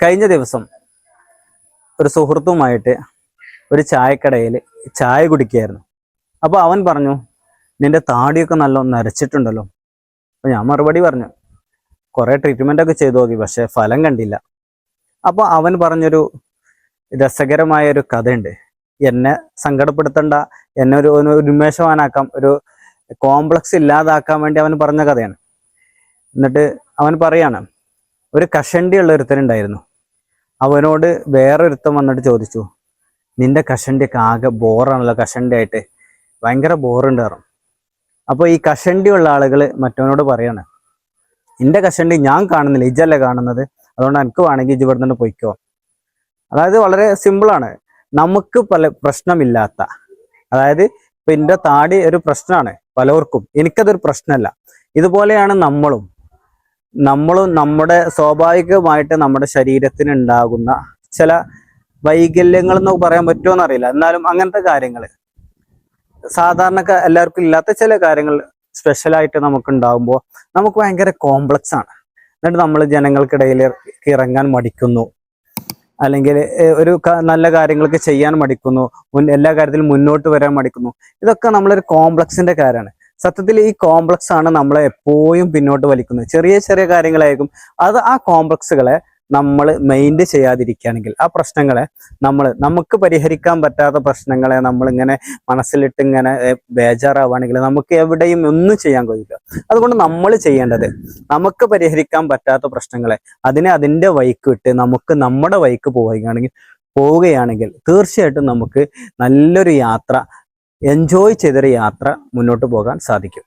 കഴിഞ്ഞ ദിവസം ഒരു സുഹൃത്തുമായിട്ട് ഒരു ചായക്കടയിൽ ചായ കുടിക്കുകയായിരുന്നു. അപ്പോൾ അവൻ പറഞ്ഞു, നിന്റെ താടിയൊക്കെ നല്ല നരച്ചിട്ടുണ്ടല്ലോ. അപ്പോൾ ഞാൻ മറുപടി പറഞ്ഞു, കുറേ ട്രീറ്റ്മെൻ്റ് ഒക്കെ ചെയ്തു നോക്കി, പക്ഷേ ഫലം കണ്ടില്ല. അപ്പോൾ അവൻ പറഞ്ഞൊരു രസകരമായൊരു കഥയുണ്ട്. എന്നെ സങ്കടപ്പെടുത്തേണ്ട, എന്നെ ഒരു ഉന്മേഷവാനാക്കാം, ഒരു കോംപ്ലക്സ് ഇല്ലാതാക്കാൻ വേണ്ടി അവൻ പറഞ്ഞ കഥയാണ്. എന്നിട്ട് അവൻ പറയാണ്, ഒരു കഷണ്ടിയുള്ള ഒരുത്തനുണ്ടായിരുന്നു. അവനോട് വേറൊരുത്തൻ വന്നിട്ട് ചോദിച്ചു, നിന്റെ കഷണ്ടിയൊക്കെ ആകെ ബോറാണല്ലോ, കഷണ്ടിയായിട്ട് ഭയങ്കര ബോറുണ്ട് പറഞ്ഞു. അപ്പോൾ ഈ കഷണ്ടിയുള്ള ആളുകൾ മറ്റവനോട് പറയാണ്, നിന്റെ കഷണ്ടി ഞാൻ കാണുന്നില്ല, ഇജല്ലേ കാണുന്നത്, അതുകൊണ്ട് എനിക്ക് വേണമെങ്കിൽ ഇജ് ഇവിടെ നിന്ന് പൊയ്ക്കോ. അതായത് വളരെ സിമ്പിളാണ്. നമുക്ക് പല പ്രശ്നമില്ലാത്ത, അതായത് ഇപ്പം എൻ്റെ താടി ഒരു പ്രശ്നമാണ് പലർക്കും, എനിക്കതൊരു പ്രശ്നമല്ല. ഇതുപോലെയാണ് നമ്മളും നമ്മുടെ സ്വാഭാവികമായിട്ട് നമ്മുടെ ശരീരത്തിന് ഉണ്ടാകുന്ന ചില വൈകല്യങ്ങൾ എന്ന് പറയാൻ പറ്റുമോ എന്നറിയില്ല. എന്നാലും അങ്ങനത്തെ കാര്യങ്ങൾ സാധാരണ എല്ലാവർക്കും ഇല്ലാത്ത ചില കാര്യങ്ങൾ സ്പെഷ്യലായിട്ട് നമുക്ക് ഉണ്ടാകുമ്പോൾ നമുക്ക് ഭയങ്കര കോംപ്ലക്സ് ആണ്. എന്നിട്ട് നമ്മൾ ജനങ്ങൾക്കിടയിൽ ഇറങ്ങാൻ മടിക്കുന്നു, അല്ലെങ്കിൽ ഒരു നല്ല കാര്യങ്ങൾക്ക് ചെയ്യാൻ മടിക്കുന്നു, എല്ലാ കാര്യത്തിലും മുന്നോട്ട് വരാൻ മടിക്കുന്നു. ഇതൊക്കെ നമ്മളൊരു കോംപ്ലക്സിന്റെ കാര്യമാണ്. സത്യത്തിൽ ഈ കോംപ്ലക്സ് ആണ് നമ്മളെ എപ്പോഴും പിന്നോട്ട് വലിക്കുന്നത്. ചെറിയ ചെറിയ കാര്യങ്ങളായിരിക്കും അത്. ആ കോംപ്ലക്സുകളെ നമ്മൾ മൈൻഡ് ചെയ്യാതിരിക്കുകയാണെങ്കിൽ, ആ പ്രശ്നങ്ങളെ നമുക്ക് പരിഹരിക്കാൻ പറ്റാത്ത പ്രശ്നങ്ങളെ നമ്മളിങ്ങനെ മനസ്സിലിട്ട് ഇങ്ങനെ ബേജാറാവുകയാണെങ്കിൽ നമുക്ക് എവിടെയും ഒന്നും ചെയ്യാൻ കഴിയില്ല. അതുകൊണ്ട് നമ്മൾ ചെയ്യേണ്ടത്, നമുക്ക് പരിഹരിക്കാൻ പറ്റാത്ത പ്രശ്നങ്ങളെ അതിന്റെ വഴിക്ക് വിട്ട് നമുക്ക് നമ്മുടെ വഴിക്ക് പോവുകയാണെങ്കിൽ തീർച്ചയായിട്ടും നമുക്ക് നല്ലൊരു യാത്ര, എൻജോയ് ചെയ്തൊരു യാത്ര മുന്നോട്ട് പോകാൻ സാധിക്കും.